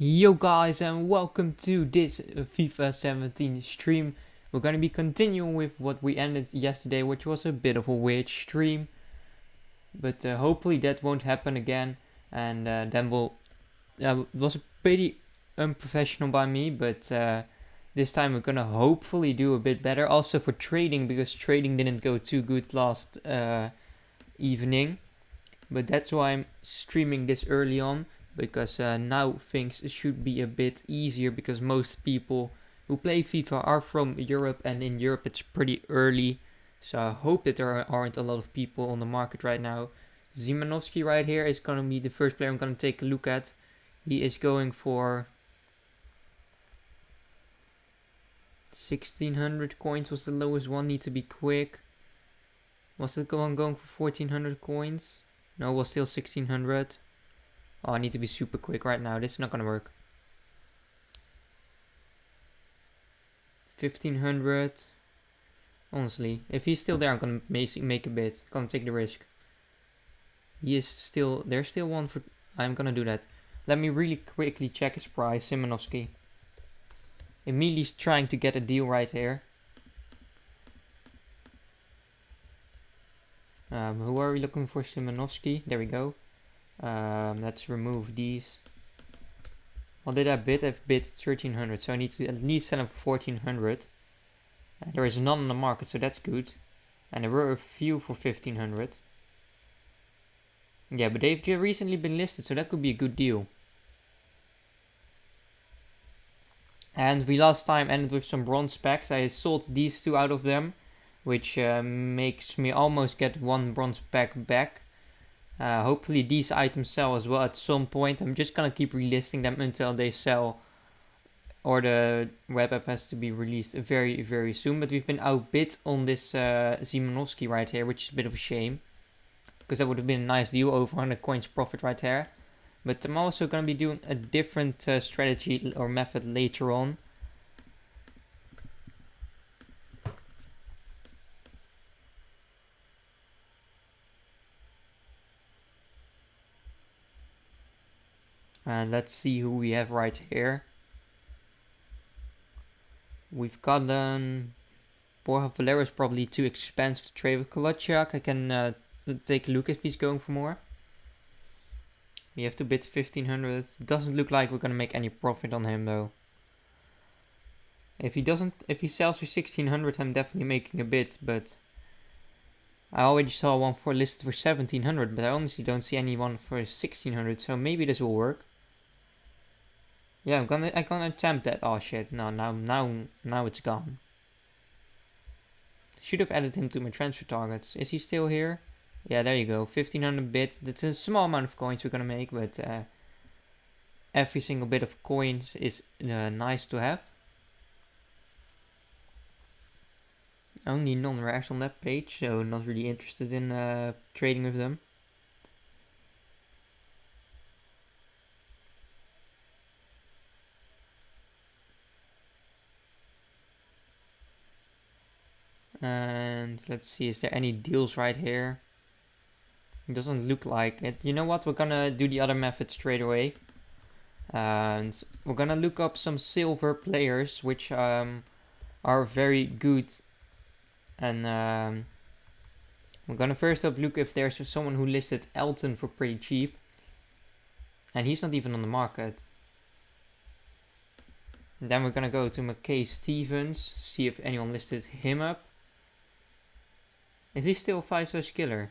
Yo guys, and welcome to this FIFA 17 stream. We're gonna be continuing with what we ended yesterday, which was a bit of a weird stream, but hopefully that won't happen again. And then it was pretty unprofessional by me, but this time we're gonna hopefully do a bit better. Also for trading, because trading didn't go too good last evening, but that's why I'm streaming this early on, because now things should be a bit easier, because most people who play FIFA are from Europe, and in Europe it's pretty early, so I hope that there aren't a lot of people on the market right now. Zimanovsky right here is going to be the first player I'm going to take a look at. He is going for 1600 coins was the lowest one. Need to be quick. Was it going for 1400 coins? No, it was still 1600. Oh, I need to be super quick right now. This is not gonna work. 1500. Honestly, if he's still there, I'm gonna make a bid. Gonna take the risk. He is still. There's still one for. I'm gonna do that. Let me really quickly check his price. Simonovsky. Immediately trying to get a deal right here. Who are we looking for? Simonovsky. There we go. Let's remove these. What did I bid? I've bid 1300, so I need to at least sell him for 1400. There is none on the market, so that's good. And there were a few for 1500. Yeah, but they've recently been listed, so that could be a good deal. And we last time ended with some bronze packs. I sold these two out of them, which makes me almost get one bronze pack back. Hopefully these items sell as well at some point. I'm just gonna keep relisting them until they sell, or the web app has to be released very, very soon. But we've been outbid on this Zimanovsky right here, which is a bit of a shame, because that would have been a nice deal, over 100 coins profit right there. But I'm also going to be doing a different strategy or method later on. And let's see who we have right here. We've gotten Borja Valero is probably too expensive to trade with Kolachak. I can take a look if he's going for more. We have to bid 1500. Doesn't look like we're gonna make any profit on him though. If he sells for 1600, I'm definitely making a bid, but I already saw one for listed for 1700, but I honestly don't see anyone for 1600, so maybe this will work. Yeah, I'm gonna attempt that. Oh shit, no, now it's gone. Should have added him to my transfer targets. Is he still here? Yeah, there you go. 1500 bit. That's a small amount of coins we're gonna make, but every single bit of coins is nice to have. Only non-rares on that page, so not really interested in trading with them. And let's see, is there any deals right here? It doesn't look like it. You know what? We're gonna do the other method straight away. And we're gonna look up some silver players, which are very good. And we're gonna first up look if there's someone who listed Elton for pretty cheap. And he's not even on the market. And then we're gonna go to McKay Stevens, see if anyone listed him up. Is he still a 5-star skiller?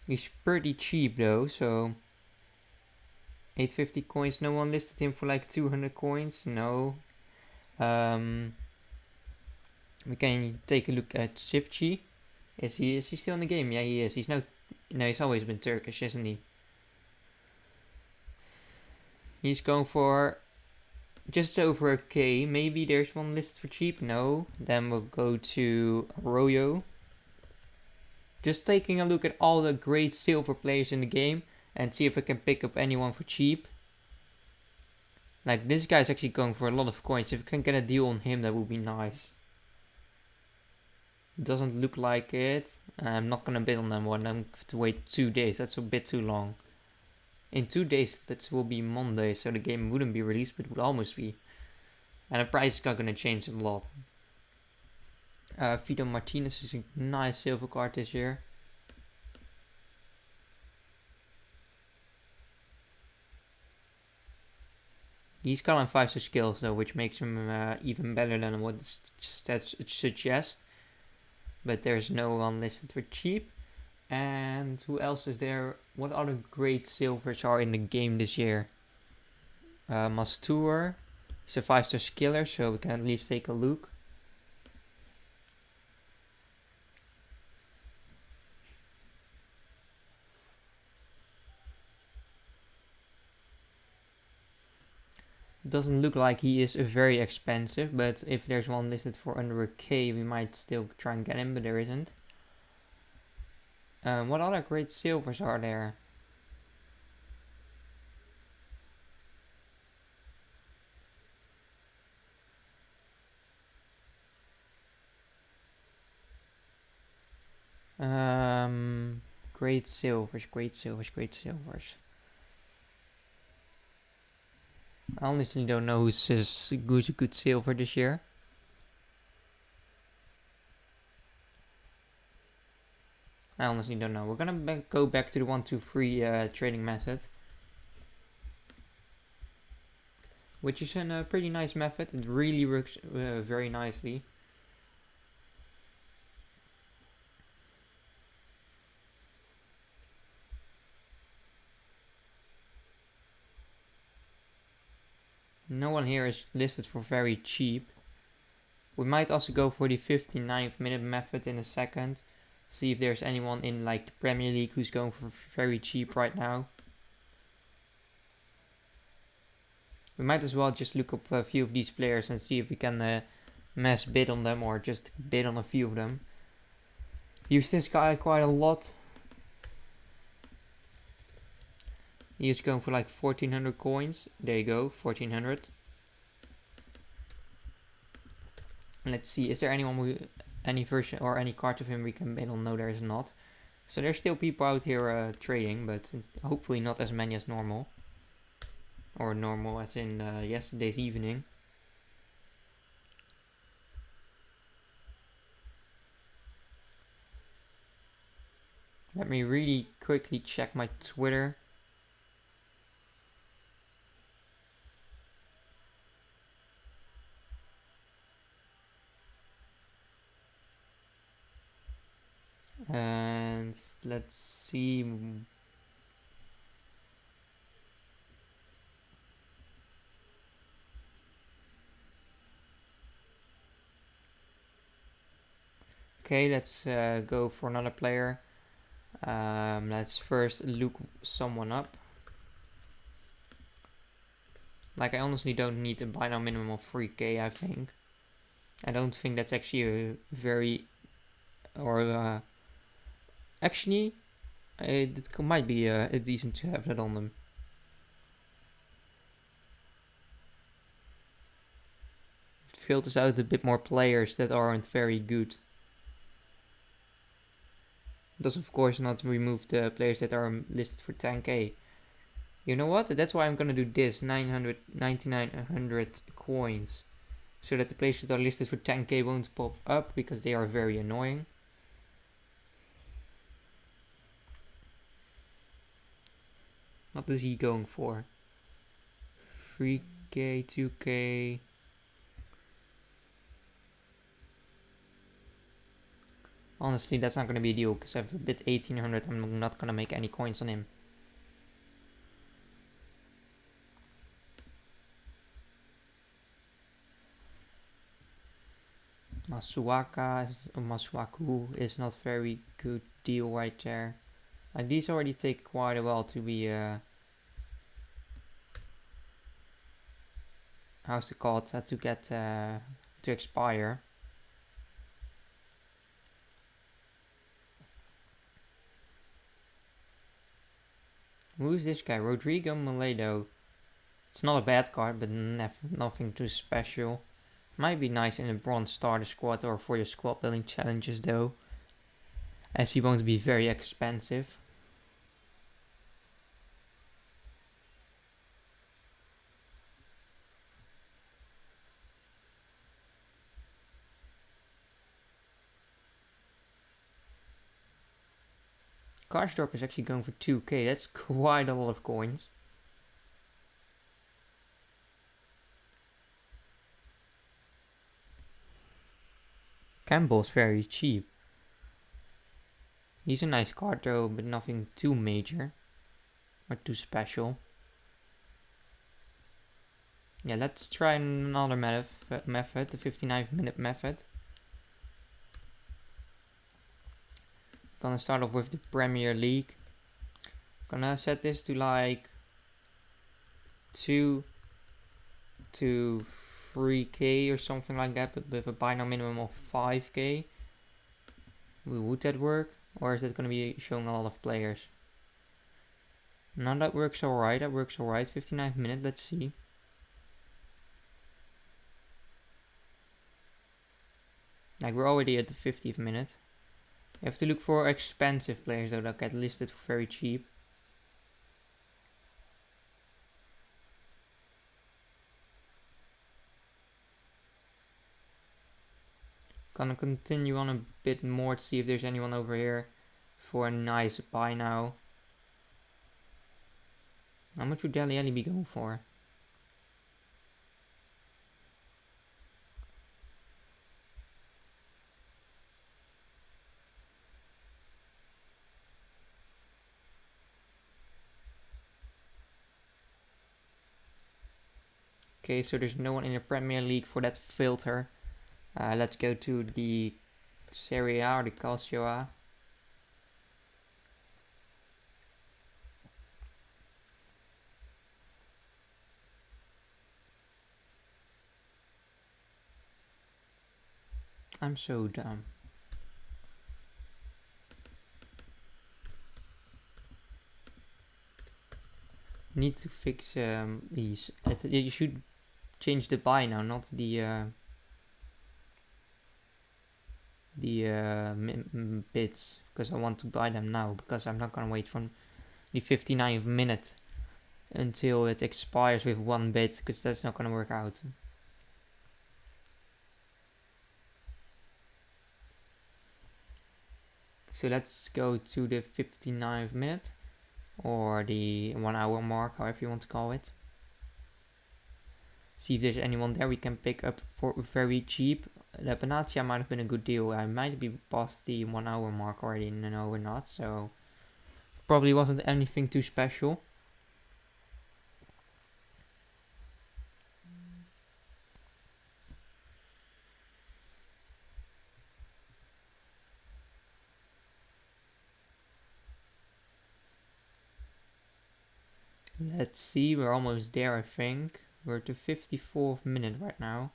He's pretty cheap though, so 850 coins. No one listed him for like 200 coins. No. We can take a look at Sivci. Is he still in the game? Yeah, he is. He's he's always been Turkish, isn't he? He's going for just over a K. Maybe there's one listed for cheap. No. Then we'll go to Arroyo. Just taking a look at all the great silver players in the game and see if I can pick up anyone for cheap. Like, this guy's actually going for a lot of coins. If I can get a deal on him, that would be nice. Doesn't look like it. I'm not gonna bid on that one. I'm going to have to wait 2 days. That's a bit too long. in 2 days that will be Monday, so the game wouldn't be released, but would almost be. And the price is not gonna change a lot. Vito Martinez is a nice silver card this year. He's got on 5-star skills though, which makes him even better than what the stats suggest. But there's no one listed for cheap. And who else is there? What other great silvers are in the game this year? Mastur. He's a 5-star skiller, so we can at least take a look. Doesn't look like he is very expensive, but if there's one listed for under a K, we might still try and get him, but there isn't. What other great silvers are there? Great silvers. I honestly don't know who's a good silver this year. I honestly don't know. We're gonna go back to the 1-2-3 trading method, which is a pretty nice method. It really works very nicely. No one here is listed for very cheap. We might also go for the 59th minute method in a second. See if there's anyone in like the Premier League who's going for very cheap right now. We might as well just look up a few of these players and see if we can mass bid on them or just bid on a few of them. Use this guy quite a lot. He is going for like 1400 coins. There you go, 1400. Let's see, is there anyone any version or any card of him we can bid on? No, there is not. So there's still people out here trading, but hopefully not as many as normal. Or normal as in yesterday's evening. Let me really quickly check my Twitter. And let's see. Okay, let's go for another player. Let's first look someone up. Like, I honestly don't need to buy now minimum of 3k, I think. I don't think that's actually a very... Or, actually, it might be decent to have that on them. It filters out a bit more players that aren't very good. It does of course not remove the players that are listed for 10k. You know what? That's why I'm gonna do this, 900 coins. So that the players that are listed for 10k won't pop up because they are very annoying. What is he going for? 3k, 2k. Honestly, that's not gonna be a deal because I've bid 1800. I'm not gonna make any coins on him. Masuaku is not very good deal right there. Like, these already take quite a while to be how's it called, to get to expire. Who's this guy? Rodrigo Moledo. It's not a bad card, but nothing too special. Might be nice in a bronze starter squad or for your squad building challenges though, as he won't be very expensive. Karsdorp is actually going for 2k. That's quite a lot of coins. Campbell's very cheap. He's a nice card though, but nothing too major or too special. Yeah, let's try another method, the 59-minute method. Gonna start off with the Premier League. Gonna set this to like 2 to 3k or something like that, but with a buy now minimum of 5k. Would that work? Or is that gonna be showing a lot of players? No, that works alright, 59th minute, let's see. Like, we're already at the 50th minute. You have to look for expensive players though that get listed for very cheap. Gonna continue on a bit more to see if there's anyone over here for a nice buy now. How much would Dele Alli be going for? Okay, so there's no one in the Premier League for that filter. Let's go to the Serie A or the Calcio A. I'm so dumb. Need to fix these. You should change the buy now, not the bits, because I want to buy them now, because I'm not gonna wait from the 59th minute until it expires with 1 bit, because that's not gonna work out. So let's go to the 59th minute, or the 1 hour mark, however you want to call it. See if there's anyone there we can pick up for very cheap. The Benatia might have been a good deal. I might be past the 1 hour mark already. No, we're not. So probably wasn't anything too special. Let's see, we're almost there, I think. We're to 54th minute right now.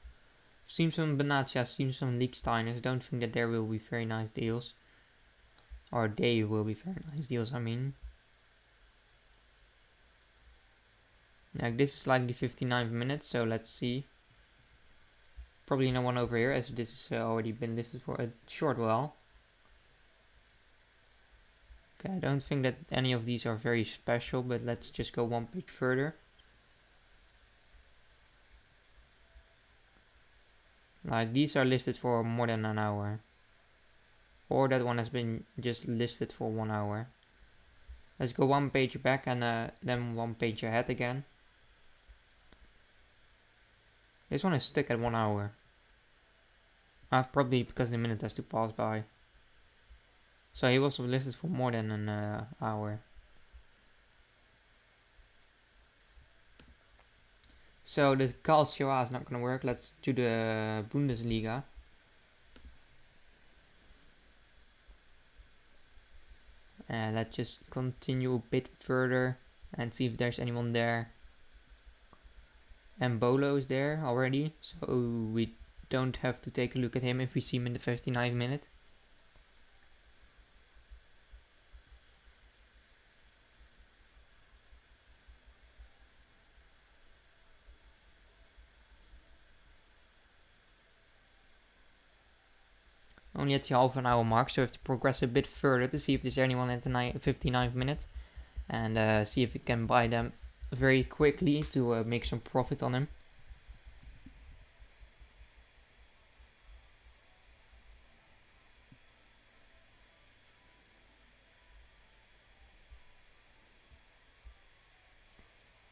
Seen some Benatia, seen some Liechtensteiners. Don't think that there will be very nice deals. Or they will be very nice deals, I mean. Like, this is like the 59th minute, so let's see. Probably no one over here, as this has already been listed for a short while. Okay, I don't think that any of these are very special, but let's just go one page further. Like, these are listed for more than an hour. Or that one has been just listed for 1 hour. Let's go one page back and then one page ahead again. This one is stuck at 1 hour. Probably because the minute has to pass by. So he was listed for more than an hour. So the Calcio A is not gonna work. Let's do the Bundesliga. And let's just continue a bit further and see if there's anyone there. And Bolo is there already, so we don't have to take a look at him if we see him in the 59th minute. Only at the half an hour mark, so we have to progress a bit further to see if there's anyone at the 59th minute. And see if we can buy them very quickly to make some profit on them.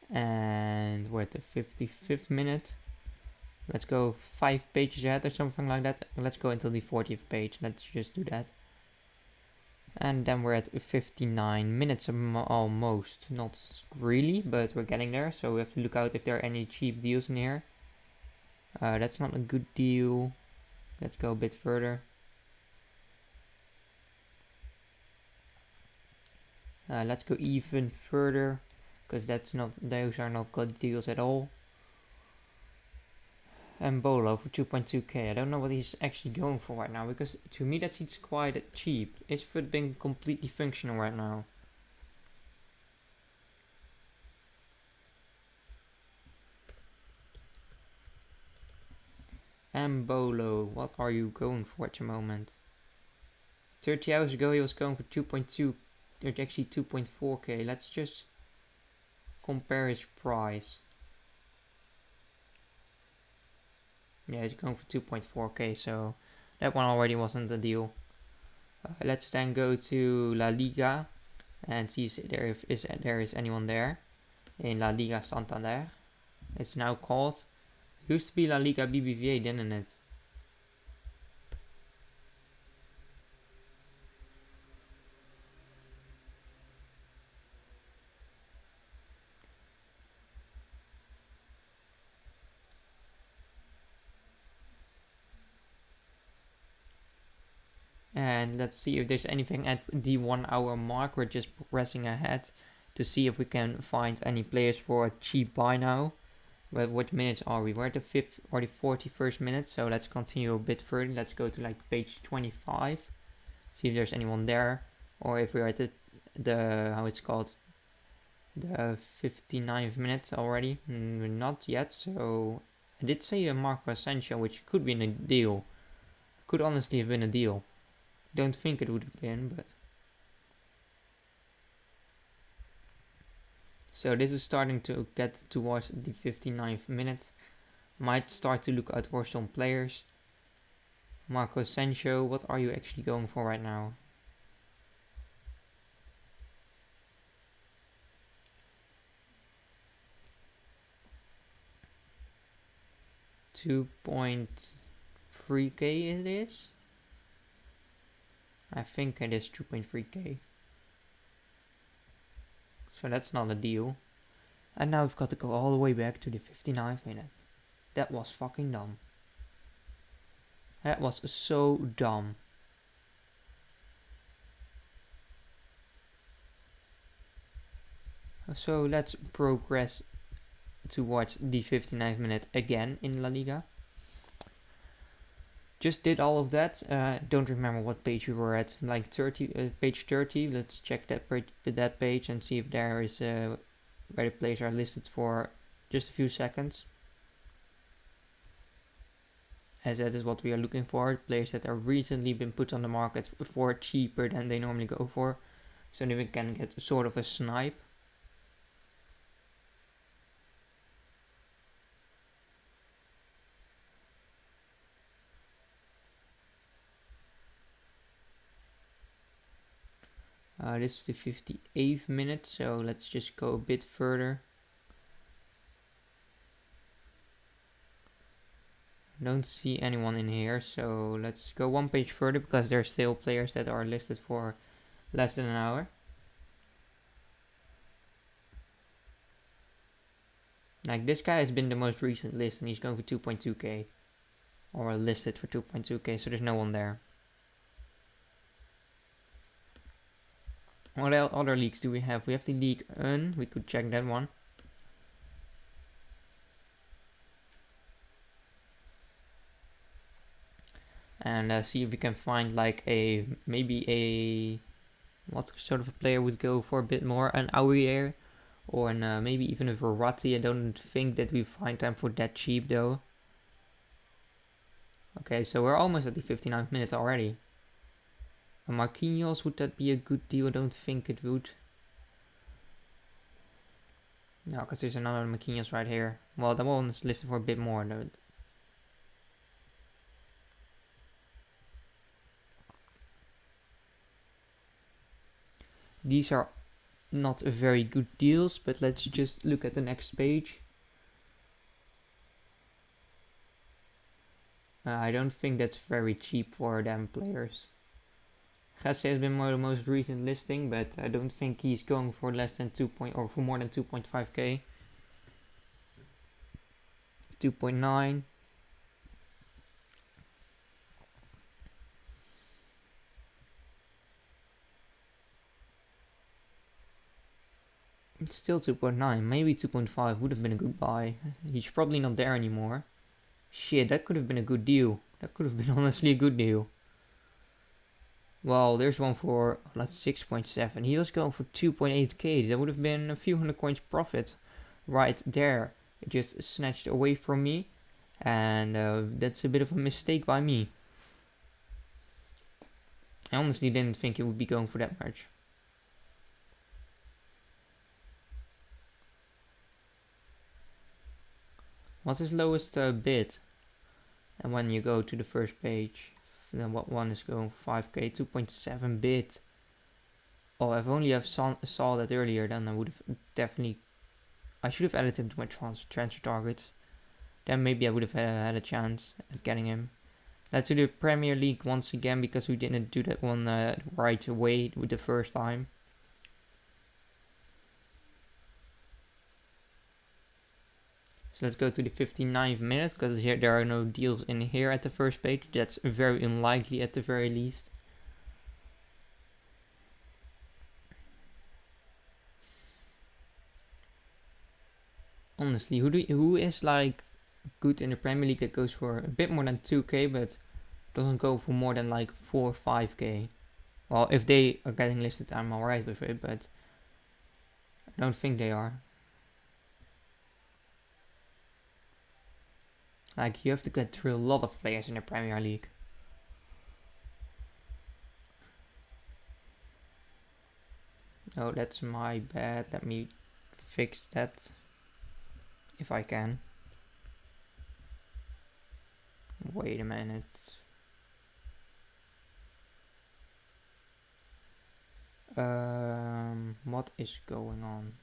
And we're at the 55th minute. Let's go 5 pages ahead or something like that. Let's go until the 40th page. Let's just do that. And then we're at 59 minutes almost. Not really, but we're getting there. So we have to look out if there are any cheap deals in here. That's not a good deal. Let's go a bit further. Let's go even further, because those are not good deals at all. And Bolo for 2.2k. I don't know what he's actually going for right now, because to me that seems quite cheap. Is foot being completely functional right now? And Bolo, what are you going for at the moment? 30 hours ago he was going for 2.2, or actually 2.4k. Let's just compare his price. Yeah, he's going for 2.4k, so that one already wasn't a deal. Let's then go to La Liga and see if there is anyone there in La Liga Santander. It's now called. It used to be La Liga BBVA, didn't it? And let's see if there's anything at the 1 hour mark. We're just progressing ahead to see if we can find any players for a cheap buy now. But what minutes are we? We're at the 5th or the 41st minute, so let's continue a bit further. Let's go to like page 25, see if there's anyone there, or if we're at the how it's called, the 59th minute already. Not yet, so I did say a Marco Asensio, which could be a deal. Could honestly have been a deal. Don't think it would have been, but so this is starting to get towards the 59th minute. Might start to look out for some players. Marco Asensio, what are you actually going for right now? $2.3k it is? I think it is 2.3k. So that's not a deal. And now we've got to go all the way back to the 59th minute. That was fucking dumb. That was so dumb. So let's progress towards the 59th minute again in La Liga. Just did all of that. Don't remember what page we were at. Like 30, page 30. Let's check that page and see if there is where the players are listed for just a few seconds. As that is what we are looking for. Players that have recently been put on the market for cheaper than they normally go for. So then we can get sort of a snipe. This is the 58th minute, so let's just go a bit further. Don't see anyone in here, so let's go one page further because there are still players that are listed for less than an hour. Like this guy has been the most recent list and he's going for 2.2k. Or listed for 2.2k, so there's no one there. What other leagues do we have? We have the League 1, we could check that one. And see if we can find like what sort of a player would go for a bit more, an Aurier or maybe even a Verratti. I don't think that we find them for that cheap though. Okay, so we're almost at the 59th minute already. A Marquinhos, would that be a good deal? I don't think it would. No, because there's another Marquinhos right here. Well, that one is listed for a bit more though. These are not very good deals, but let's just look at the next page. I don't think that's very cheap for them players. Jesse has been the most recent listing, but I don't think he's going for less than or for more than 2.5k. 2.9. It's still 2.9, maybe 2.5 would have been a good buy. He's probably not there anymore. Shit, that could have been a good deal. That could have been honestly a good deal. Well, there's one for, that's 6.7. He was going for 2.8k. That would have been a few hundred coins profit right there. It just snatched away from me. And that's a bit of a mistake by me. I honestly didn't think it would be going for that much. What's his lowest bid? And when you go to the first page, then what one is going for 5k, 2.7 bid. Oh, if only I saw that earlier, then I would have definitely... I should have added him to my transfer targets. Then maybe I would have had a chance at getting him. Let's do the Premier League once again, because we didn't do that one right away with the first time. So let's go to the 59th minute, because here there are no deals in here at the first page. That's very unlikely at the very least. Honestly, who is like good in the Premier League that goes for a bit more than 2k, but doesn't go for more than like 4 or 5k? Well, if they are getting listed, I'm alright with it, but I don't think they are. Like, you have to get through a lot of players in the Premier League. Oh, that's my bad. Let me fix that if I can. Wait a minute. What is going on?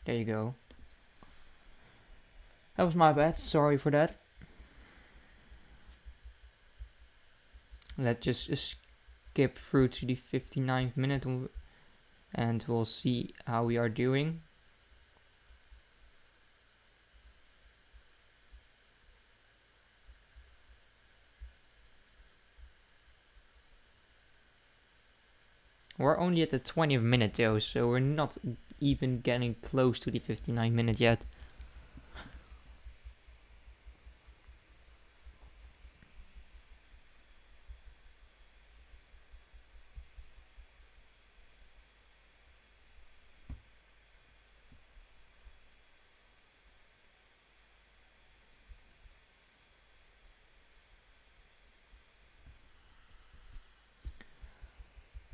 There you go. That was my bad. Sorry for that. Let's just skip through to the 59th minute and we'll see how we are doing. We're only at the 20th minute though, so we're not even getting close to the 59th minute yet.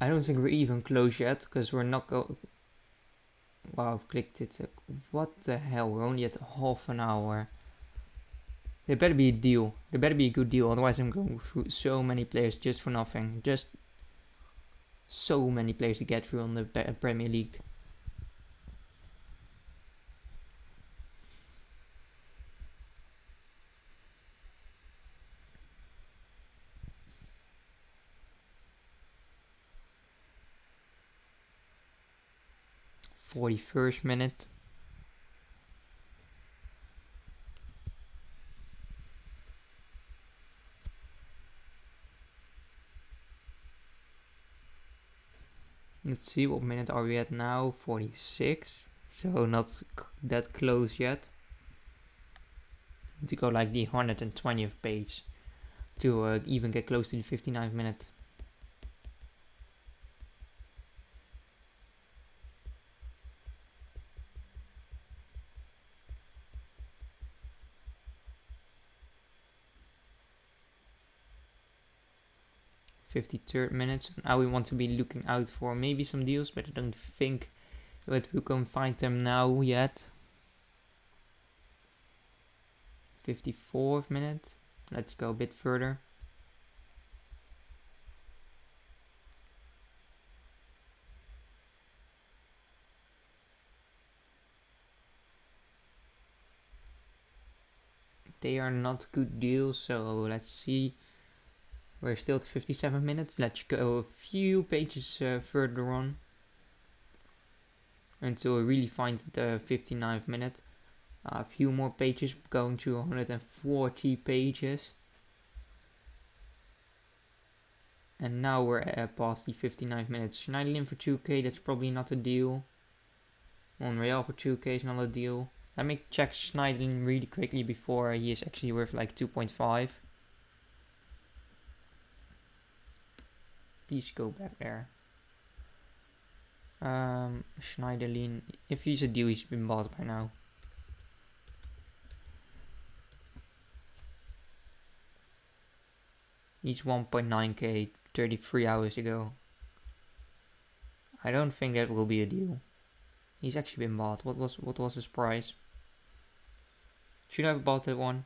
I don't think we're even close yet, because we're not go. Wow, I've clicked it. What the hell? We're only at half an hour. There better be a deal. There better be a good deal, otherwise I'm going through so many players just for nothing. Just so many players to get through on the Premier League. "41st minute. Let's see, what minute are we at now? 46. So not that close yet. To go like the 120th page to even get close to the 59th minute. "53rd minute. Now we want to be looking out for maybe some deals, but I don't think that we can find them now yet. 54th minute. Let's go a bit further. they are not good deals, so let's see. We're still at 57 minutes. Let's go a few pages further on until we really find the 59th minute. A few more pages, going to 140 pages. And now we're past the 59th minutes. Schneiderlin for 2k, that's probably not a deal. Monreal for 2k is not a deal. Let me check Schneiderlin really quickly before he is actually worth like 2.5. Please go back there. Schneiderlin, if he's a deal, he's been bought by now. He's 1.9k 33 hours ago. I don't think that will be a deal. He's actually been bought. What was his price? Should I have bought that one?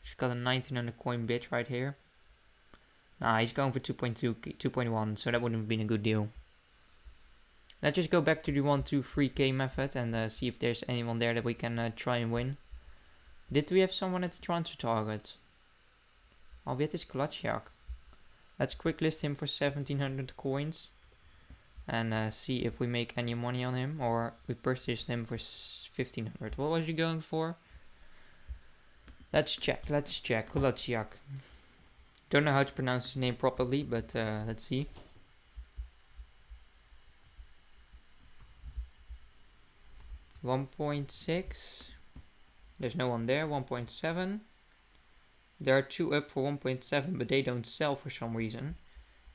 She's got a 1900 coin bid right here. Nah, he's going for 2.2, 2.1, so that wouldn't have been a good deal. Let's just go back to the 1, 2, 3k method and see if there's anyone there that we can try and win. Did we have someone at the transfer target? Oh, we had this Kolachyak. Let's quick list him for 1700 coins. And see if we make any money on him. Or we purchased him for 1500. What was he going for? Let's check. Kolachyak. Don't know how to pronounce his name properly, but let's see. $1.6. There's no one there. 1.7. There are 2 up for 1.7, but they don't sell for some reason.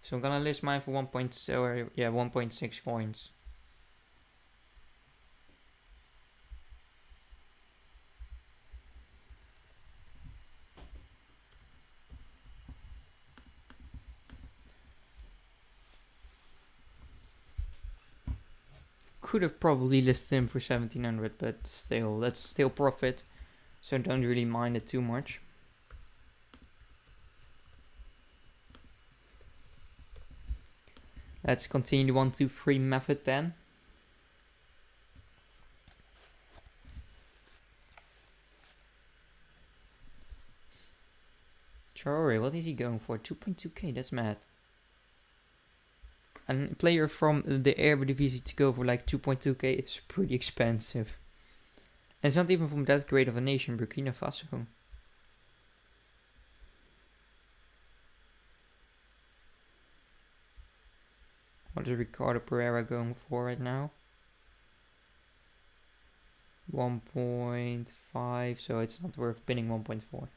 So I'm gonna list mine for 1.6 coins. Could have probably listed him for 1700, but still, that's still profit. So don't really mind it too much. Let's continue the 1, 2, 3 method then. Traore, what is he going for? 2.2k, that's mad. And a player from the Eredivisie to go for like 2.2k is pretty expensive. And it's not even from that great of a nation, Burkina Faso. What is Ricardo Pereira going for right now? 1.5, so it's not worth bidding 1.4.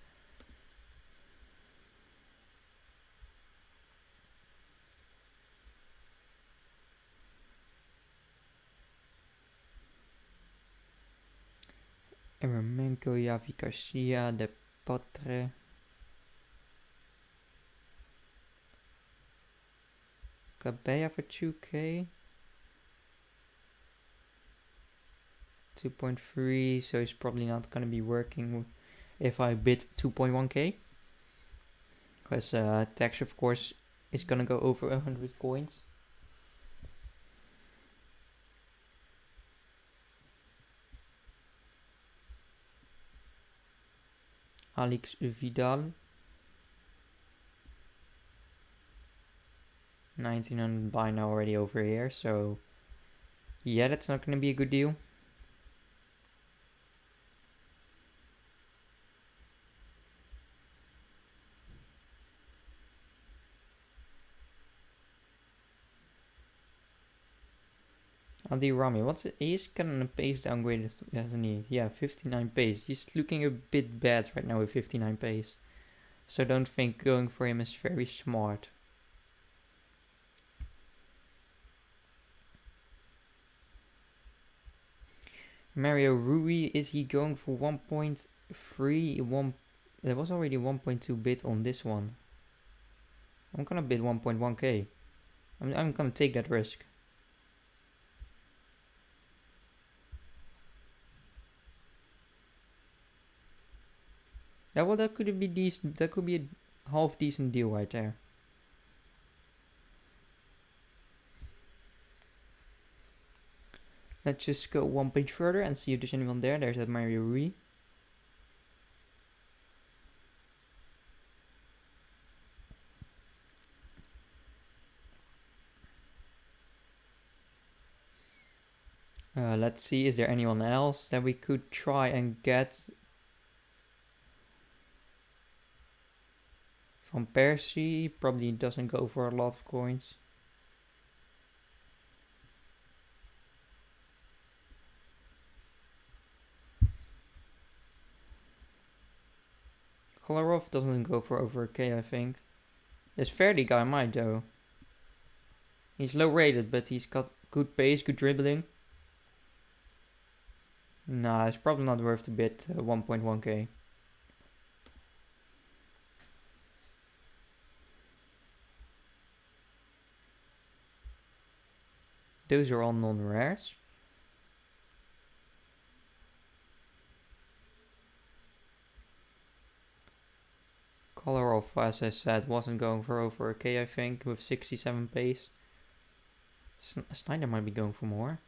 Eremenko, Javi Garcia, De Patre. Cabella for 2k. 2.3, so it's probably not going to be working if I bid 2.1k. Because tax, of course, is going to go over 100 coins. Alex Vidal. 1900 buy now already over here, so yeah, that's not going to be a good deal. Adi Rami, what's it? He's kind of pace downgraded, hasn't he? Yeah, 59 pace. He's looking a bit bad right now with 59 pace. So I don't think going for him is very smart. Mario Rui, is he going for 1.3? There was already 1.2 bid on this one. I'm gonna bid 1.1k. I'm gonna take that risk. Yeah, well, that could be decent. That could be a half decent deal right there. Let's just go one page further and see if there's anyone there. There's that Mario Rui. Let's see, is there anyone else that we could try and get? From Percy, probably doesn't go for a lot of coins. Kolarov doesn't go for over a K, I think. This Verdi guy might though. He's low rated, but he's got good pace, good dribbling. Nah, it's probably not worth the bid, 1.1k. Those are all non-rares. Kolarov, as I said, wasn't going for over a K, I think, with 67 pace. Snyder might be going for more.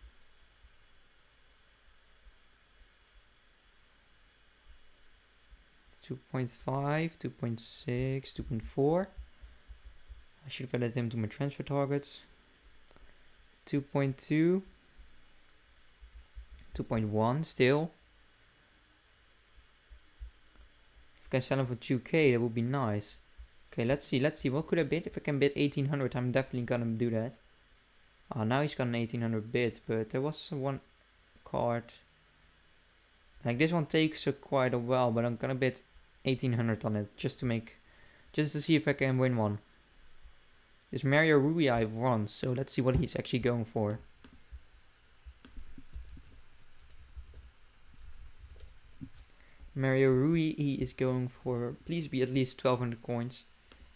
.5, 2.6, 2.4. I should have added him to my transfer targets. 2.2, 2.1 still. If I can sell him for 2k, that would be nice. Okay, let's see. What could I bid? If I can bid 1800, I'm definitely gonna do that. Now he's got an 1800 bid, but there was one card. Like this one takes quite a while, but I'm gonna bid 1800 on it just to see if I can win one. This Mario Rui I've won, so let's see what he's actually going for. Mario Rui, he is going for, please be at least 1200 coins.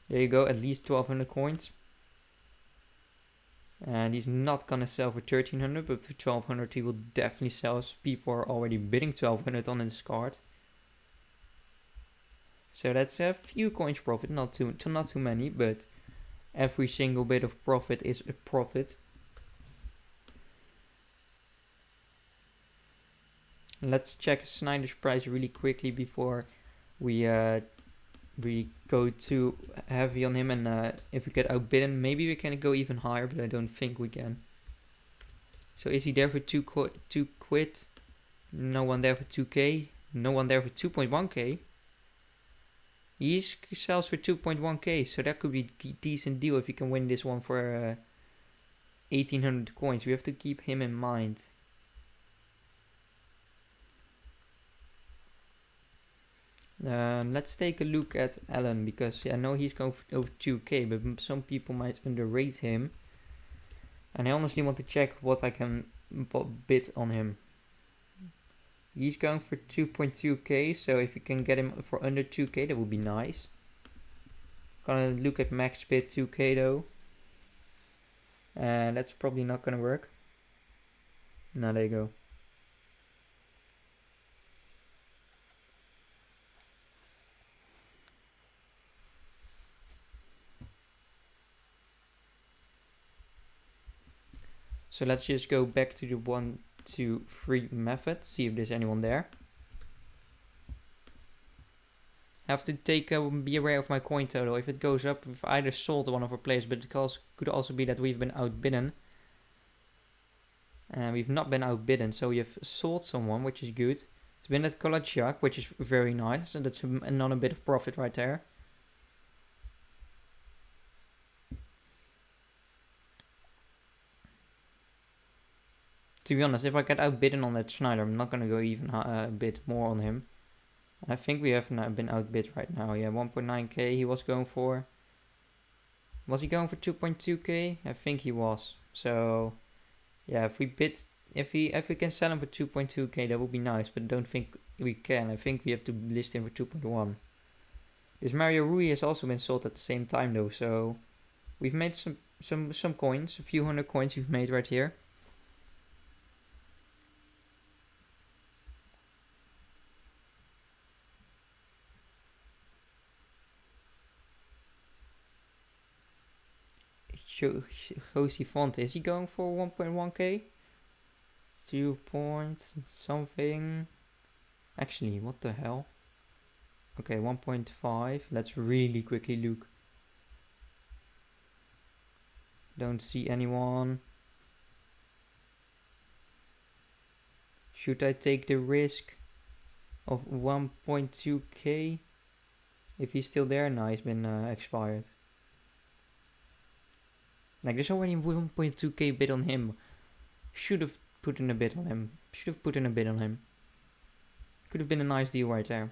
There you go, at least 1200 coins. And he's not gonna sell for 1300, but for 1200 he will definitely sell, as people are already bidding 1200 on this card. So that's a few coins profit, not too many, but every single bit of profit is a profit. Let's check Snyder's price really quickly before we go too heavy on him, and if we get outbidden, maybe we can go even higher, but I don't think we can. So is he there for 2 quid? No one there for 2k. No one there for 2.1k. He sells for 2.1k, so that could be a decent deal if you can win this one for 1800 coins. We have to keep him in mind. Let's take a look at Allen, because I know he's going for over 2k, but some people might underrate him. And I honestly want to check what I can bid on him. He's going for 2.2k, so if you can get him for under 2k, that would be nice. Gonna look at max bid 2k though. And that's probably not gonna work. No, there you go. So let's just go back to the 1, 2, 3 method, see if there's anyone there. I have to be aware of my coin total. If it goes up, we've either sold one of our players, but it could also be that we've been outbidden. And we've not been outbidden, so we have sold someone, which is good. It's been at Kolachak, which is very nice, and that's another bit of profit right there. To be honest, if I get outbidden on that Schneider, I'm not going to go even a bit more on him. And I think we have been outbid right now. Yeah, 1.9k he was going for. Was he going for 2.2k? I think he was. So, yeah, if we can sell him for 2.2k, that would be nice. But I don't think we can. I think we have to list him for 2.1. This Mario Rui has also been sold at the same time though. So, we've made some coins. A few hundred coins we've made right here. Josie Fonte, is he going for 1.1k? 2 points something. Actually, what the hell? Okay, 1.5. Let's really quickly look. Don't see anyone. Should I take the risk of 1.2k? If he's still there, no, he's been expired. Like, there's already 1.2k bid on him. Should have put in a bid on him. Could have been a nice deal right there.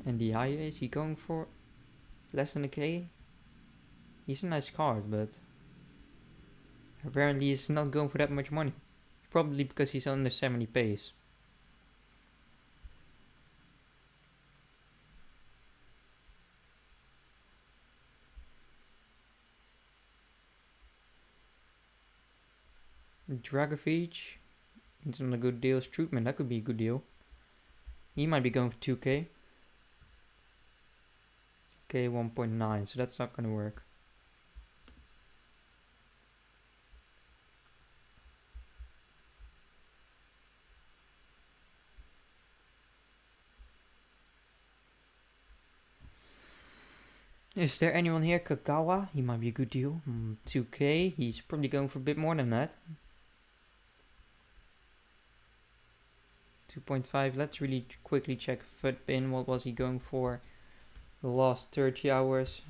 And the high, is he going for less than a k? He's a nice card, but apparently he's not going for that much money. Probably because he's under 70 pace. Dragovich, it's not a good deal. Strootman, that could be a good deal. He might be going for 2k. Okay, 1.9, so that's not gonna work. Is there anyone here? Kagawa, he might be a good deal. 2k, he's probably going for a bit more than that. 2.5, let's really quickly check Footpin. What was he going for the last 30 hours?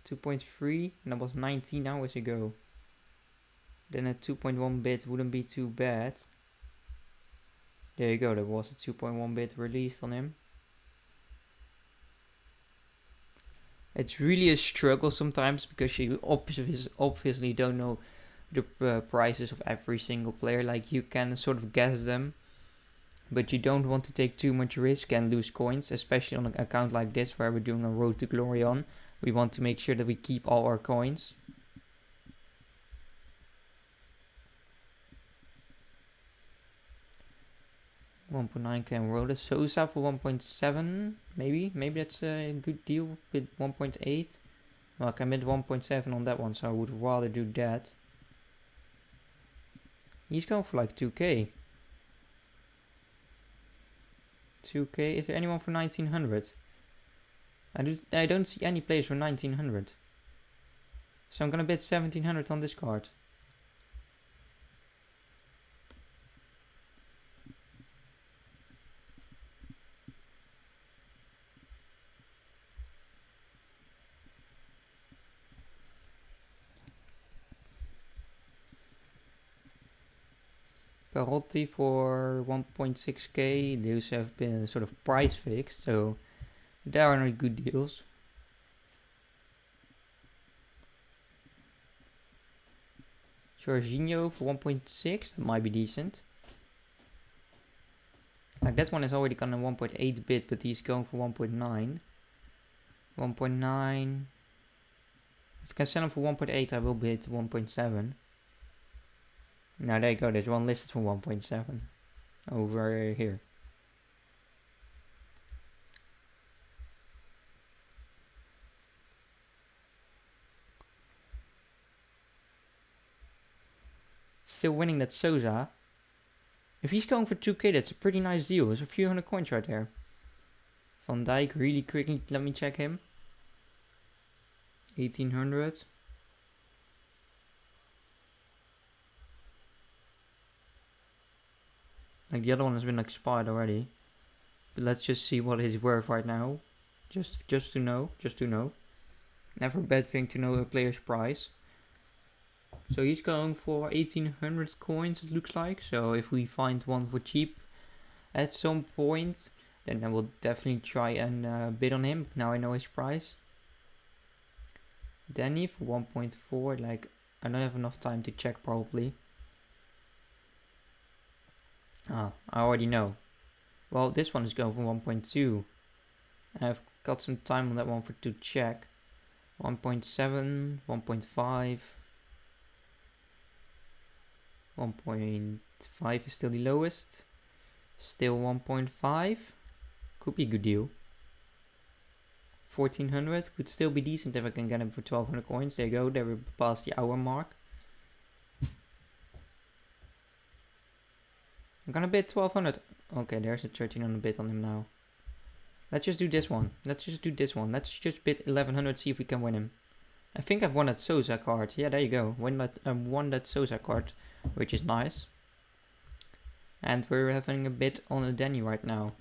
2.3, and that was 19 hours ago. Then a 2.1 bit wouldn't be too bad. There you go, there was a 2.1 bit released on him. It's really a struggle sometimes because you obviously don't know the prices of every single player. Like, you can sort of guess them, but you don't want to take too much risk and lose coins, especially on an account like this where we're doing a road to glory on. We want to make sure that we keep all our coins. $1.9k Roda Sosa for 1.7, maybe that's a good deal. Bid 1.8. Well, I can bid 1.7 on that one, so I would rather do that. He's going for like 2k. 2k. Is there anyone for 1900? I don't see any players for 1900. So I'm gonna bid 1700 on this card. Perotti for 1.6k. Those have been sort of price fixed, so there are no good deals. Jorginho for 1.6, that might be decent. Like, that one is already kind of 1.8 bit, but he's going for 1.9. 1.9. If I can sell him for 1.8, I will bid 1.7. Now there you go, there's one listed for 1.7 over here. Still winning that Sosa. If he's going for 2k, that's a pretty nice deal. There's a few hundred coins right there. Van Dijk, really quickly, let me check him. 1800. Like, the other one has been expired already. But let's just see what he's worth right now. Just to know. Never a bad thing to know a player's price. So he's going for 1800 coins, it looks like. So if we find one for cheap at some point, then I will definitely try and bid on him. Now I know his price. Danny for 1.4. Like, I don't have enough time to check probably. I already know. Well, this one is going for 1.2. And I've got some time on that one to check. 1.7, 1.5. 1.5 is still the lowest. Still 1.5. Could be a good deal. 1400 could still be decent if I can get him for 1200 coins. There you go, there we passed the hour mark. I'm gonna bid 1200. Okay, there's a 1300 bid on him now. Let's just do this one. Let's just bid 1100, see if we can win him. I think I've won that Sosa card. Yeah, there you go. Won that Sosa card, which is nice. And we're having a bit on a Danny right now.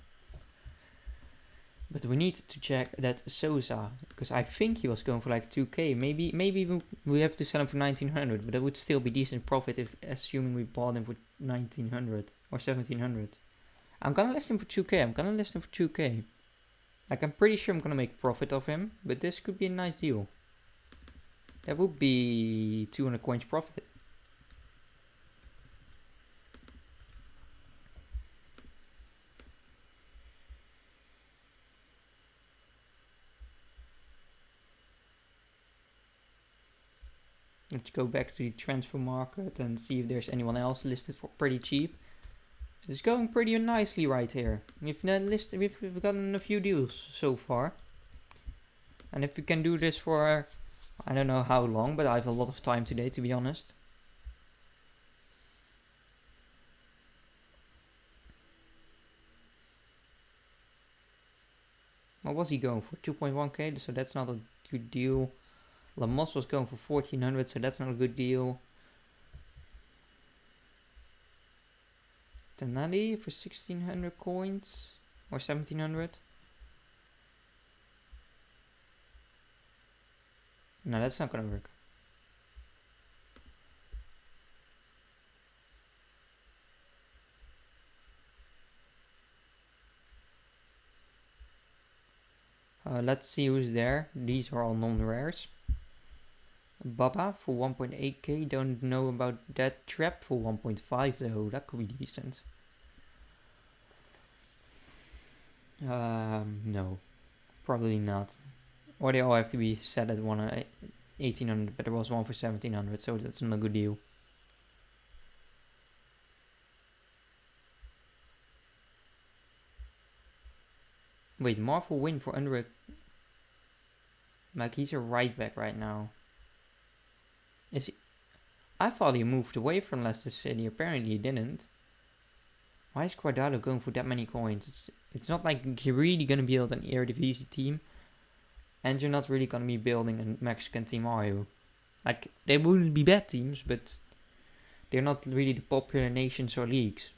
But we need to check that Sosa, because I think he was going for like 2k. Maybe we have to sell him for 1900, but that would still be decent profit if assuming we bought him for 1900 or 1700. I'm gonna list him for 2k. Like, I'm pretty sure I'm gonna make profit of him, but this could be a nice deal. That would be 200 coins profit. Let's go back to the transfer market and see if there's anyone else listed for pretty cheap. It's going pretty nicely right here. We've gotten a few deals so far. And if we can do this for, I don't know how long, but I have a lot of time today, to be honest. What was he going for? 2.1k, so that's not a good deal. Lamos was going for 1400, so that's not a good deal. Tonali for 1600 coins or 1700. No, that's not gonna work. Let's see who's there. These are all non-rares. Baba for 1.8k. Don't know about that. Trap for 1.5 though. That could be decent. No, probably not. Or they all have to be set at 1800, but there was one for 1700, so that's not a good deal. Wait, Marvel win for under a... Like, he's a right back right now. Is he... I thought he moved away from Leicester City. Apparently he didn't. Why is Guardado going for that many coins? It's not like you're really going to build an Eredivisie team. And you're not really going to be building a Mexican team, are you? Like, they wouldn't be bad teams, but they're not really the popular nations or leagues.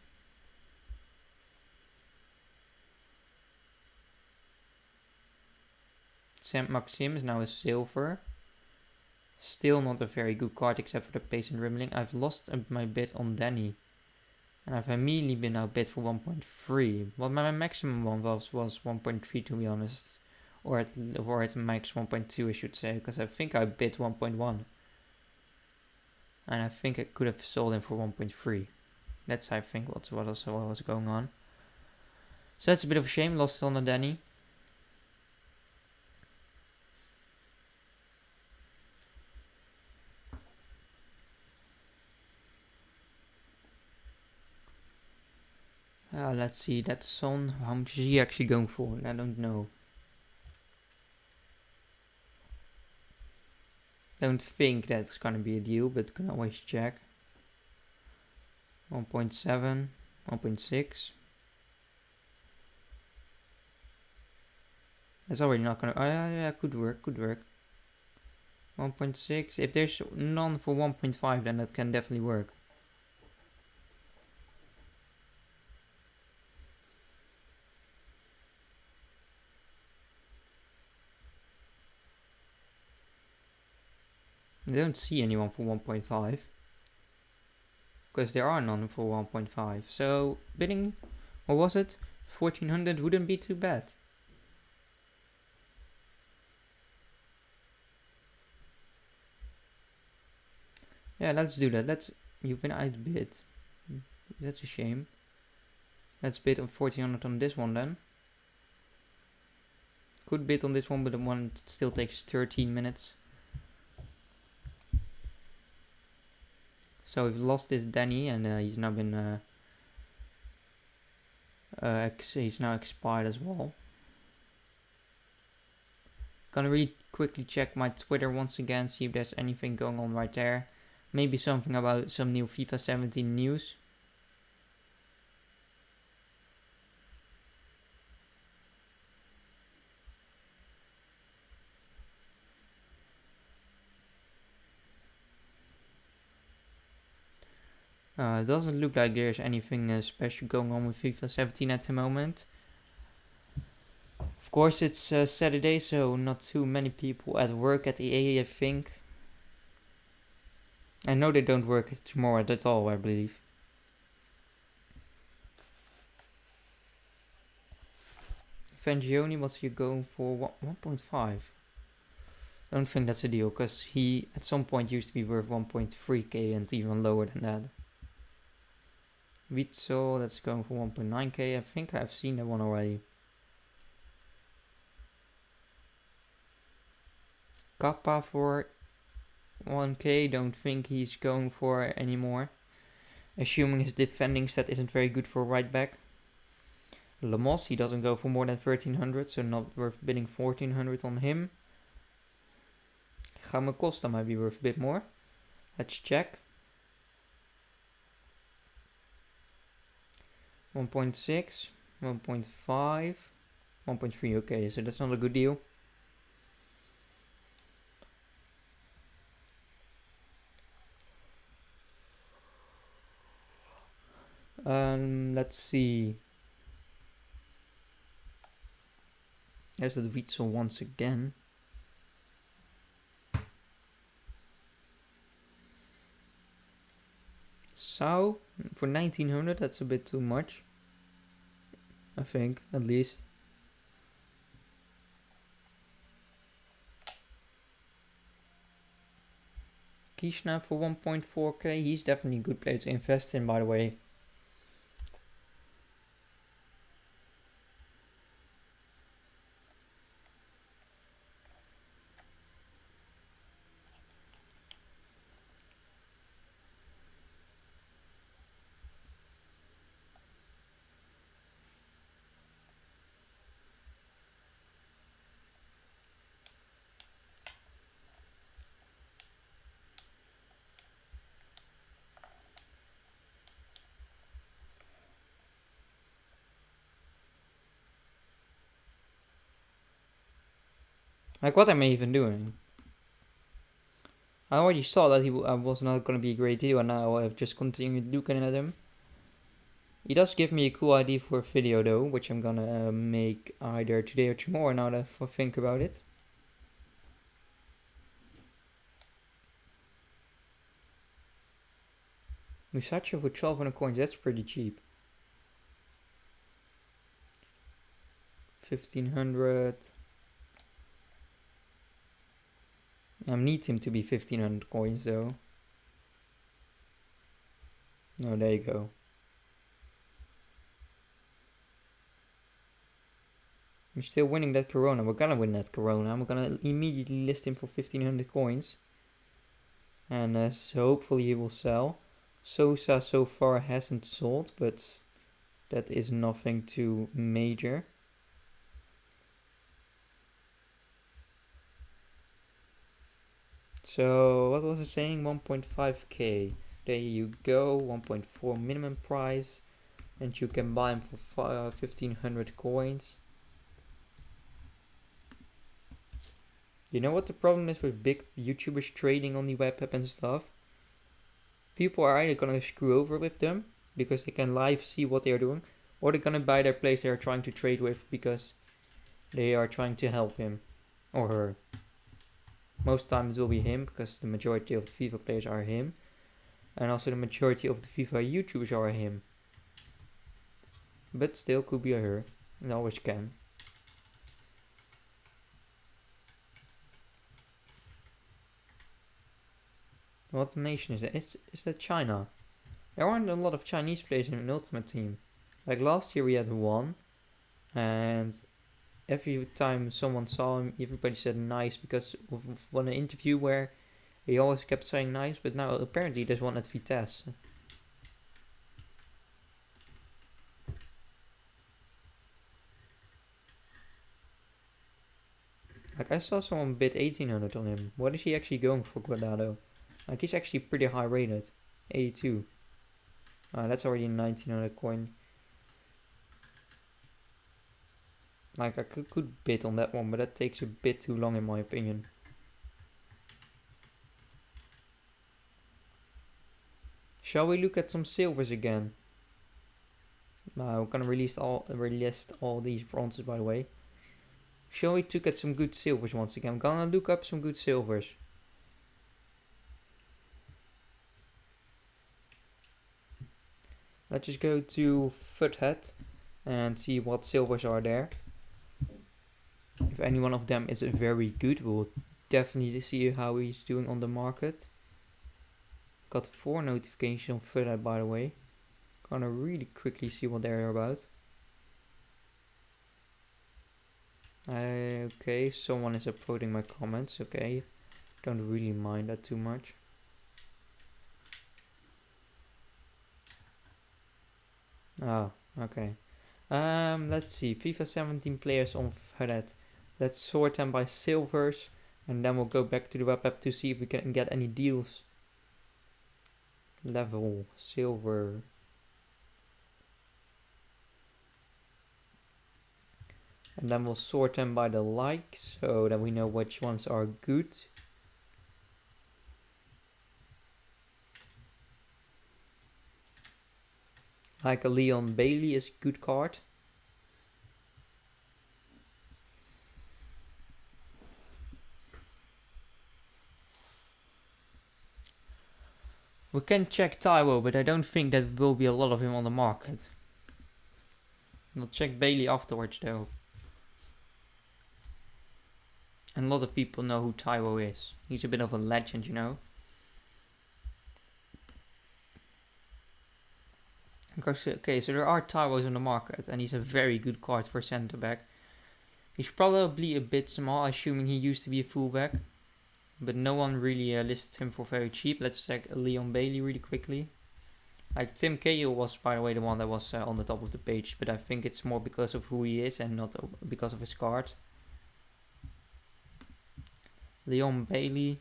Saint Maxim is now a silver. Still not a very good card except for the pace and dribbling. I've lost my bid on Danny. And I've immediately been outbid for 1.3. What my maximum one was 1.3 to be honest. Or at max 1.2 I should say. Because I think I bid 1.1. And I think I could have sold him for 1.3. That's I think what was going on. So that's a bit of a shame. Lost on the Danny. Let's see, that Son, how much is he actually going for? I don't know. Don't think that's gonna be a deal, but can always check. 1.7, 1.6. That's already not gonna, yeah, could work. 1.6, if there's none for 1.5 then that can definitely work. I don't see anyone for 1.5. Because there are none for 1.5. So bidding, what was it? 1400 wouldn't be too bad. Yeah, let's do that. You've been outbid. That's a shame. Let's bid on 1400 on this one then. Could bid on this one, but the one still takes 13 minutes. So we've lost this Danny, and he's now been he's now expired as well. Gonna really quickly check my Twitter once again, see if there's anything going on right there. Maybe something about some new FIFA 17 news. It doesn't look like there's anything special going on with FIFA 17 at the moment. Of course, it's Saturday, so not too many people at work at EA, I think. I know they don't work tomorrow at all, I believe. Fangioni, what's he going for? 1.5. I don't think that's a deal, because he at some point used to be worth 1.3k and even lower than that. Witzel, that's going for 1.9k. I think I've seen that one already. Kappa for 1k, don't think he's going for anymore. Assuming his defending stat isn't very good for right back. Lemos, he doesn't go for more than 1300, so not worth bidding 1400 on him. Jaume Costa might be worth a bit more. Let's check. 1.6, 1.5, 1.3, okay, so that's not a good deal. Let's see. There's the Witzel once again. So, for 1900, that's a bit too much. I think, at least. Kishna for 1.4k, he's definitely a good player to invest in, by the way. Like, what am I even doing? I already saw that he was not going to be a great deal, and now I've just continued looking at him. He does give me a cool idea for a video though, which I'm gonna make either today or tomorrow now that I think about it. Musacho for 1200 coins, that's pretty cheap. 1500. I need him to be 1500 coins though. Oh, there you go. I'm still winning that Corona. We're gonna win that Corona. I'm gonna immediately list him for 1500 coins. And so hopefully he will sell. Sosa so far hasn't sold, but that is nothing too major. So what was I saying? 1.5k. There you go. 1.4 minimum price, and you can buy them for 1500 coins. You know what the problem is with big YouTubers trading on the web app and stuff? People are either gonna screw over with them because they can live see what they are doing, or they're gonna buy their players they are trying to trade with because they are trying to help him or her. Most times it will be him because the majority of the FIFA players are him, and also the majority of the FIFA YouTubers are him. But still could be a her. It always can. What nation is that? Is that China? There aren't a lot of Chinese players in an Ultimate Team. Like last year we had one, and every time someone saw him, everybody said nice because of one interview where he always kept saying nice, but now apparently there's one at Vitesse. Like I saw someone bid 1800 on him. What is he actually going for, Guardado? Like he's actually pretty high rated. 82. That's already a 1900 coin. Like I could bid on that one, but that takes a bit too long in my opinion. Shall we look at some silvers again? We're gonna release all these bronzes, by the way. Shall we look at some good silvers once again? I'm gonna look up some good silvers. Let's just go to Foothead and see what silvers are there. If any one of them is very good, we'll definitely see how he's doing on the market. Got 4 notifications on Foothead, by the way. Gonna really quickly see what they're about. Okay, someone is upvoting my comments. Okay, don't really mind that too much. Oh, okay. Let's see. FIFA 17 players on Foothead. Let's sort them by silvers, and then we'll go back to the web app to see if we can get any deals. Level silver. And then we'll sort them by the likes so that we know which ones are good. Like a Leon Bailey is a good card. We can check Taiwo, but I don't think that will be a lot of him on the market. We'll check Bailey afterwards though. And a lot of people know who Taiwo is. He's a bit of a legend, you know. Okay, so there are Taiwos on the market, and he's a very good card for centre back. He's probably a bit small, assuming he used to be a fullback. But no one really listed him for very cheap. Let's check Leon Bailey really quickly. Like Tim Cahill was, by the way, the one that was on the top of the page. But I think it's more because of who he is and not because of his card. Leon Bailey.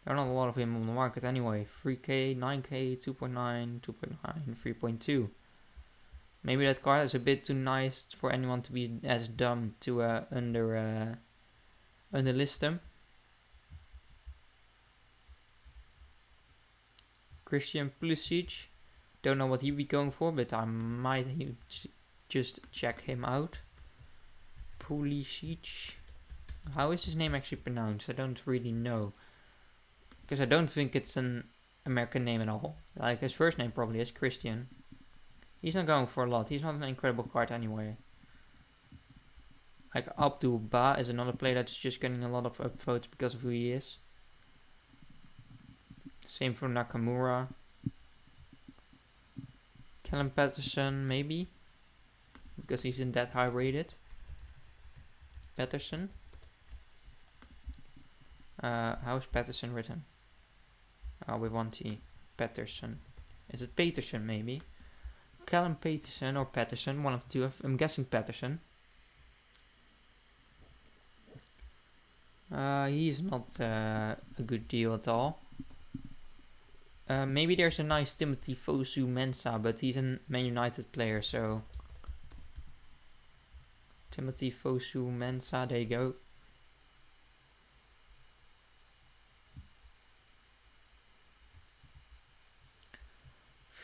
There are not a lot of him on the market anyway. 3k, 9k, 2.9, 2.9, 3.2. Maybe that card is a bit too nice for anyone to be as dumb to underlist them. Christian Pulisic. Don't know what he'd be going for, but I might just check him out. Pulisic. How is his name actually pronounced? I don't really know. Because I don't think it's an American name at all. Like his first name probably is Christian. He's not going for a lot. He's not an incredible card anyway. Like Abdul Ba is another player that's just getting a lot of upvotes because of who he is. Same for Nakamura. Callum Patterson maybe. Because he's in that high rated. Patterson. How is Patterson written? With one T. Patterson. Is it Peterson maybe? Callum Peterson or Patterson, one of the two. I'm guessing Patterson. He's not a good deal at all. Maybe there's a nice Timothy Fosu Mensah, but he's a Man United player, so... Timothy Fosu Mensah, there you go.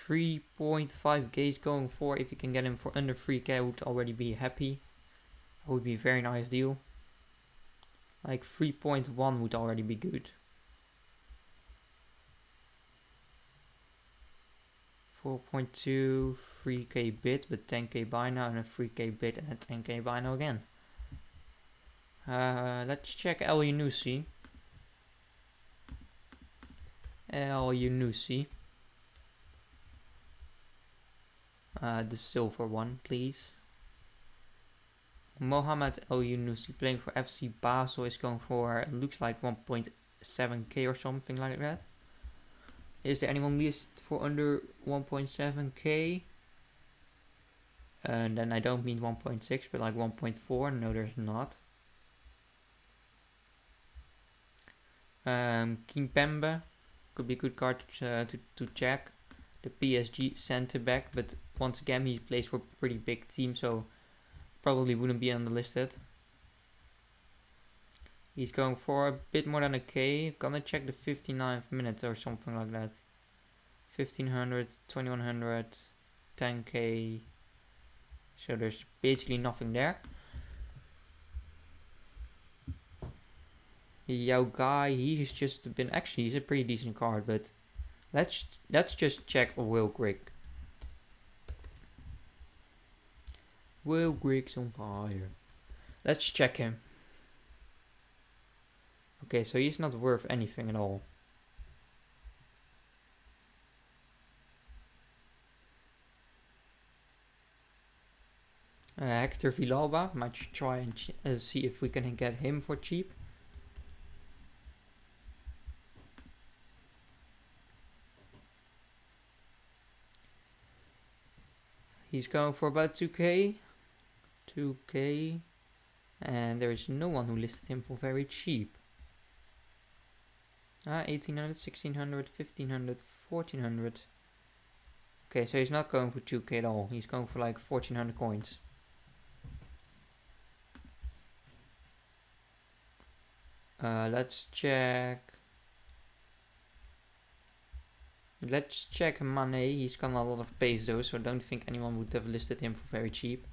$3.5k is going for. If you can get him for under 3k, I would already be happy. That would be a very nice deal. Like 3.1 would already be good. 4.2, 3k bid, but 10k buy now, and a 3k bid and a 10k buy now again. Let's check El Yunusi. El Yunusi. The silver one, please. Mohamed El Yunusi playing for FC Basel is going for, it looks like 1.7k or something like that. Is there anyone listed for under 1.7k? And then I don't mean 1.6, but like 1.4. No, there's not. Kimpembe could be a good card to check. The PSG centre back, but once again he plays for a pretty big team, so probably wouldn't be on the listed. He's going for a bit more than a K. Gonna check the 59th minute or something like that. 1500, 2100, 10k. So there's basically nothing there. Yao Guy, he's just been, actually he's a pretty decent card, but let's just check Will Grigg. Will Grigg's on fire. Let's check him. Okay, so he's not worth anything at all. Hector Villalba, might try and see if we can get him for cheap. He's going for about 2k. 2k. And there is no one who listed him for very cheap. 1800, 1600, 1500, 1400. Okay, so he's not going for 2k at all. He's going for like 1400 coins. Let's check. Let's check Mane. He's got a lot of pace though, so I don't think anyone would have listed him for very cheap.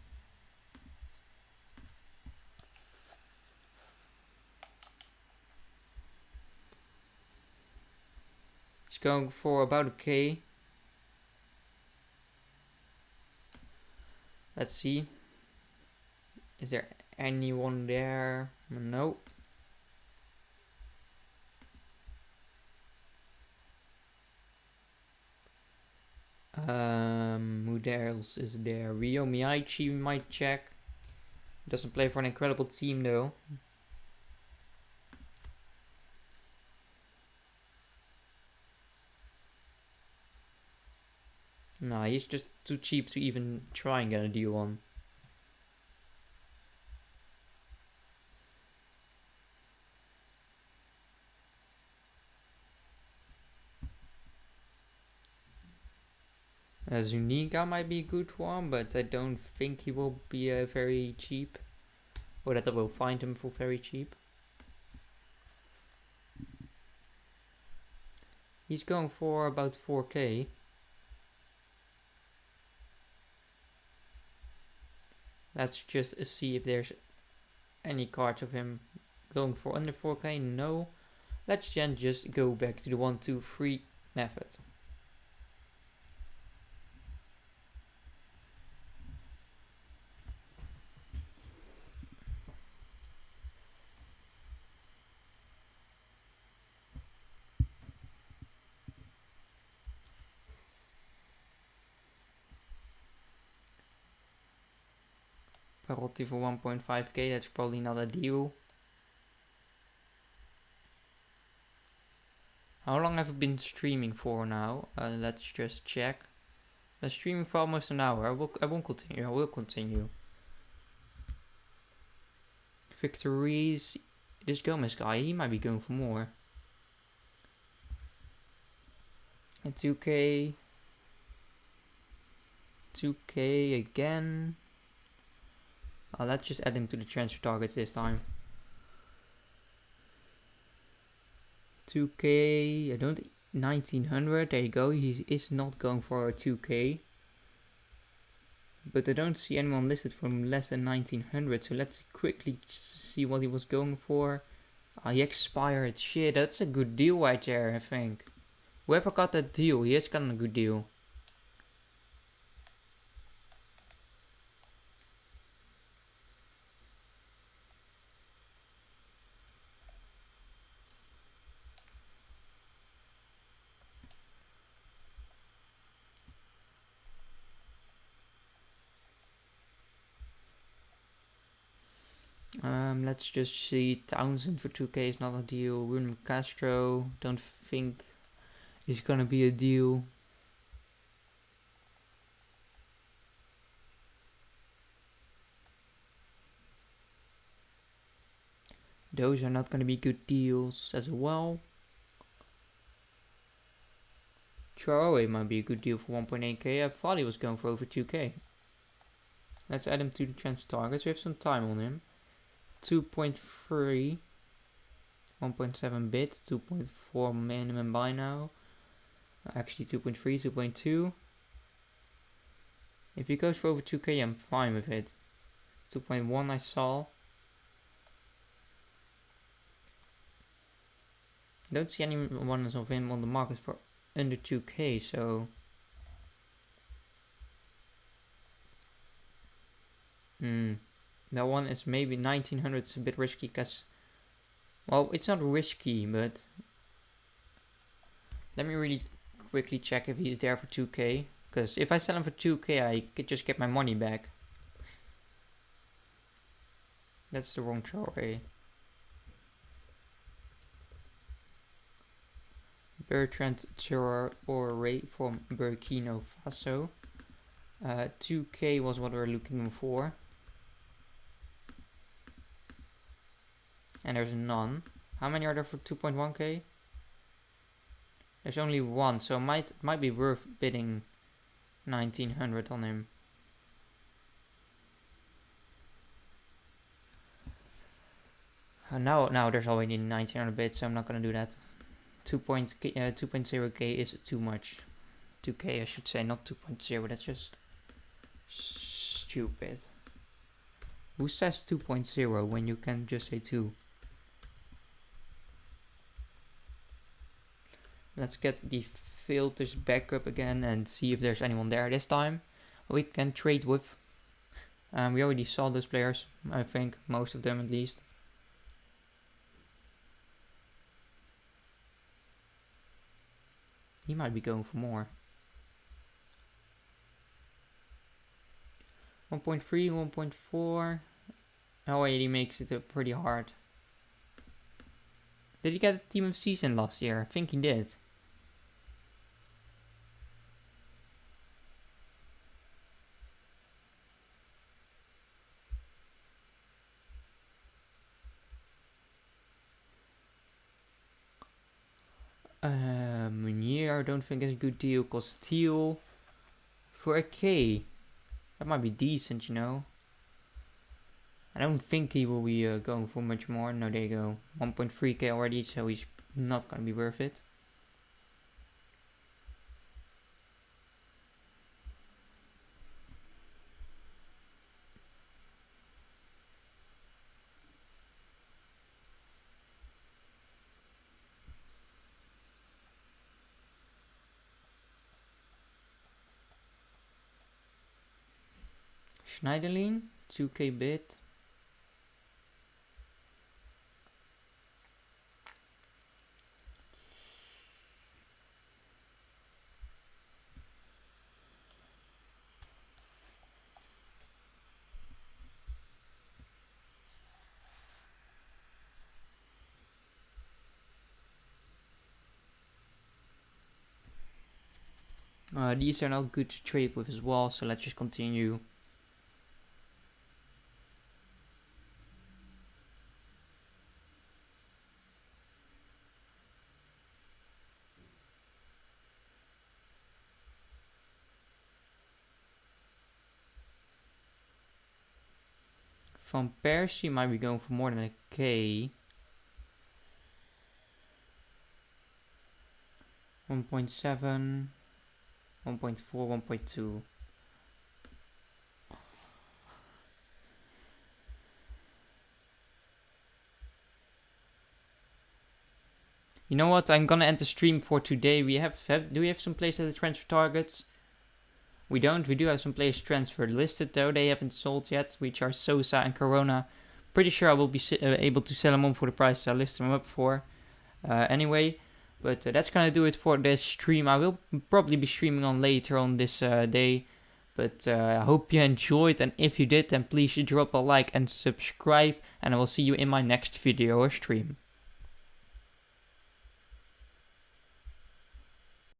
He's going for about a K. Let's see. Is there anyone there? No. Who else is there? Ryo Miyaichi might check. Doesn't play for an incredible team though. Nah, he's just too cheap to even try and get a deal on. Zuniga might be a good one, but I don't think he will be very cheap. Or that I will find him for very cheap. He's going for about 4k. Let's just see if there's any cards of him going for under 4k. No. Let's then just go back to the 1, 2, 3 method. Perotti for 1.5k, that's probably not a deal. How long have I been streaming for now? Let's just check. I'm streaming for almost an hour. I won't continue. I will continue. Victories. This Gomez guy, he might be going for more. And 2k. 2k again. Let's just add him to the transfer targets this time. 2k, I don't, 1900, there you go, he is not going for a 2k. But I don't see anyone listed for less than 1900, so let's quickly see what he was going for. He expired, shit, that's a good deal right there, I think. Whoever got that deal, he has gotten a good deal. Let's just see. Townsend for 2k is not a deal. Ruben Castro, don't think is gonna be a deal. Those are not gonna be good deals as well. Traore might be a good deal for 1.8k. I thought he was going for over 2k. Let's add him to the transfer targets. We have some time on him. 2.3, 1.7 bits, 2.4 minimum buy now. Actually 2.3, 2.2. If he goes for over 2k, I'm fine with it. 2.1 I saw. Don't see any ones of him on the market for under 2k, so... That one is maybe 1900, it's a bit risky, because... Well, it's not risky, but... Let me really quickly check if he's there for 2k. Because if I sell him for 2k, I could just get my money back. That's the wrong Traore. Bertrand Traore from Burkina Faso. 2k was what we're looking for. And there's none. How many are there for 2.1k? There's only one, so it might be worth bidding 1900 on him. Now there's already 1900 bids, so I'm not gonna do that. 2.0k is too much. 2k I should say, not 2.0. That's just stupid. Who says 2.0 when you can just say 2? Let's get the filters back up again and see if there's anyone there this time we can trade with. We already saw those players, I think, most of them at least. He might be going for more. 1.3, 1.4. Oh wait, he makes it pretty hard. Did he get a team of season last year? I think he did. Meunier I don't think is a good deal. Costil for a K. That might be decent, you know. I don't think he will be going for much more. No, there you go. 1.3k already, so he's not going to be worth it. Schneiderlin, 2k bid. These are not good to trade with as well, so let's just continue. Van Persie might be going for more than a K. 1.7, 1.4, 1.2. You know what? I'm gonna end the stream for today. Do we have some players that transfer targets? We don't. We do have some players transferred listed though. They haven't sold yet, which are Sosa and Corona. Pretty sure I will be able to sell them on for the price I listed them up for. Anyway, but that's gonna do it for this stream. I will probably be streaming on later on this day. But I hope you enjoyed, and if you did, then please drop a like and subscribe. And I will see you in my next video or stream.